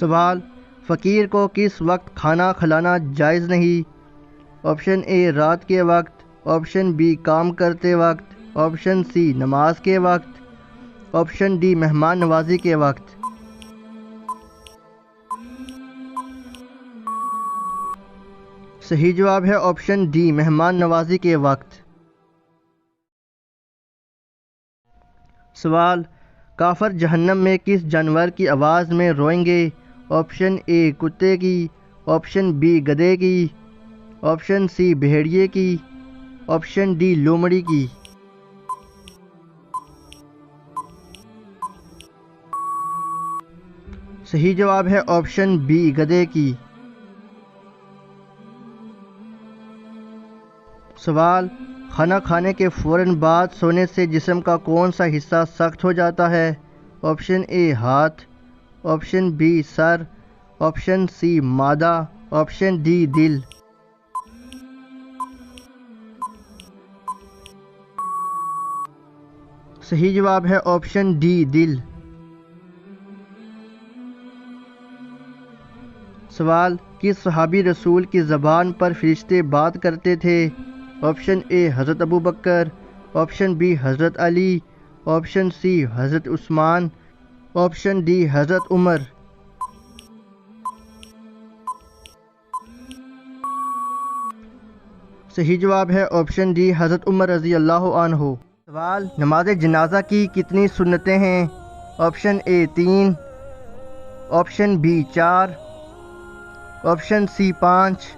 سوال، فقیر کو کس وقت کھانا کھلانا جائز نہیں؟ آپشن اے رات کے وقت، آپشن بی کام کرتے وقت، آپشن سی نماز کے وقت، آپشن ڈی مہمان نوازی کے وقت۔ صحیح جواب ہے آپشن ڈی مہمان نوازی کے وقت۔ سوال، کافر جہنم میں کس جانور کی آواز میں روئیں گے؟ آپشن اے کتے کی، آپشن بی گدھے کی، آپشن سی بھیڑیے کی، آپشن ڈی لومڑی کی۔ صحیح جواب ہے آپشن بی گدھے کی۔ سوال، کھانا کھانے کے فوراً بعد سونے سے جسم کا کون سا حصہ سخت ہو جاتا ہے؟ آپشن اے ہاتھ، آپشن بی سر، آپشن سی معدہ، آپشن ڈی دل۔ صحیح جواب ہے آپشن ڈی دل۔ سوال، کس صحابی رسول کی زبان پر فرشتے بات کرتے تھے؟ آپشن اے حضرت ابوبکر، آپشن بی حضرت علی، آپشن سی حضرت عثمان، آپشن ڈی حضرت عمر۔ صحیح جواب ہے آپشن ڈی حضرت عمر رضی اللہ عنہ۔ سوال، نماز جنازہ کی کتنی سنتیں ہیں؟ Option A 3، option B 4، option C 5،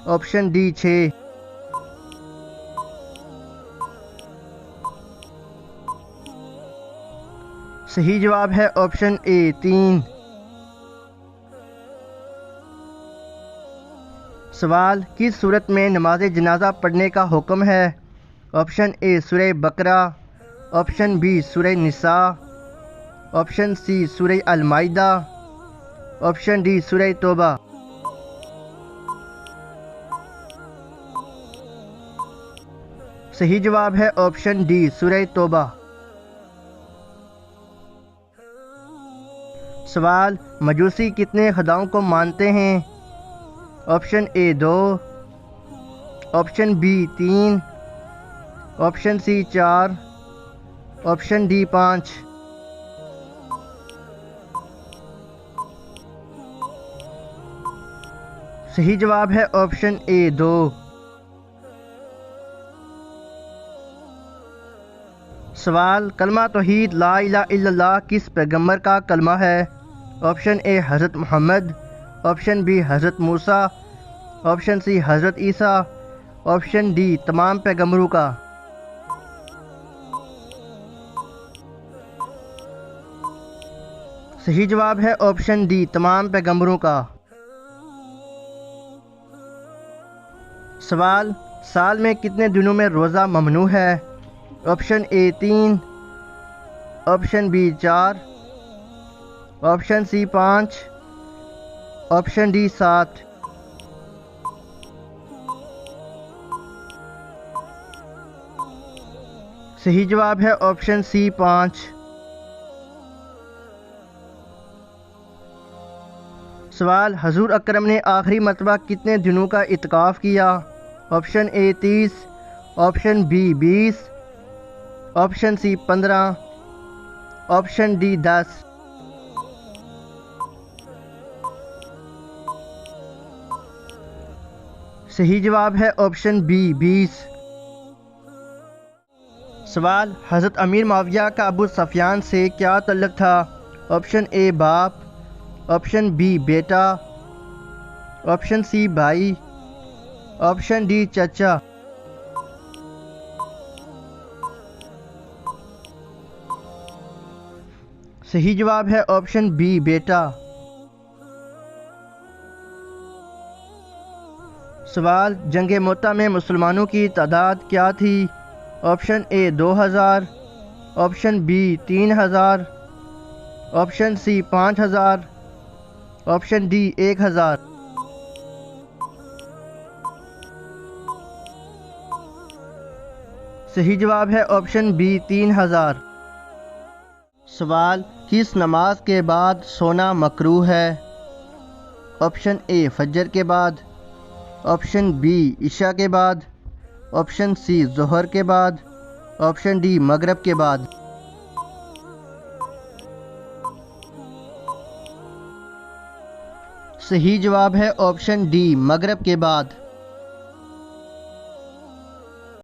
option D 6۔ صحیح جواب ہے آپشن اے 3۔ سوال، کس صورت میں نماز جنازہ پڑھنے کا حکم ہے؟ آپشن اے سورہ بقرہ، آپشن بی سورہ نساء، آپشن سی سورہ المائدہ، آپشن ڈی سورہ توبہ۔ صحیح جواب ہے آپشن ڈی سورہ توبہ۔ سوال، مجوسی کتنے خداؤں کو مانتے ہیں؟ Option A 2، option B 3، option C 4، option D 5۔ صحیح جواب ہے آپشن اے 2۔ سوال، کلمہ توحید لا الہ الا اللہ کس پیغمبر کا کلمہ ہے؟ آپشن اے حضرت محمد، آپشن بی حضرت موسیٰ، آپشن سی حضرت عیسیٰ، آپشن ڈی تمام پیغمبروں کا۔ صحیح جواب ہے آپشن ڈی تمام پیغمبروں کا۔ سوال، سال میں کتنے دنوں میں روزہ ممنوع ہے؟ Option A 3، option B 4، option C 5، option D 7۔ صحیح جواب ہے آپشن سی 5۔ سوال، حضور اکرم نے آخری مرتبہ کتنے دنوں کا اعتکاف کیا؟ Option A 30، option B 20، option C 15، option D 10۔ صحیح جواب ہے آپشن بی 20۔ سوال، حضرت امیر معاویہ کا ابو سفیان سے کیا تعلق تھا؟ آپشن اے باپ، آپشن بی بیٹا، آپشن سی بھائی، آپشن ڈی چچا۔ صحیح جواب ہے آپشن بی بیٹا۔ سوال، جنگ موتا میں مسلمانوں کی تعداد کیا تھی؟ Option A 2000، option B 3000، option C 5000، option D 1000۔ صحیح جواب ہے آپشن بی 3000۔ سوال، کس نماز کے بعد سونا مکروہ ہے؟ آپشن اے فجر کے بعد، آپشن بی عشاء کے بعد، آپشن سی ظہر کے بعد، آپشن ڈی مغرب کے بعد۔ صحیح جواب ہے آپشن ڈی مغرب کے بعد۔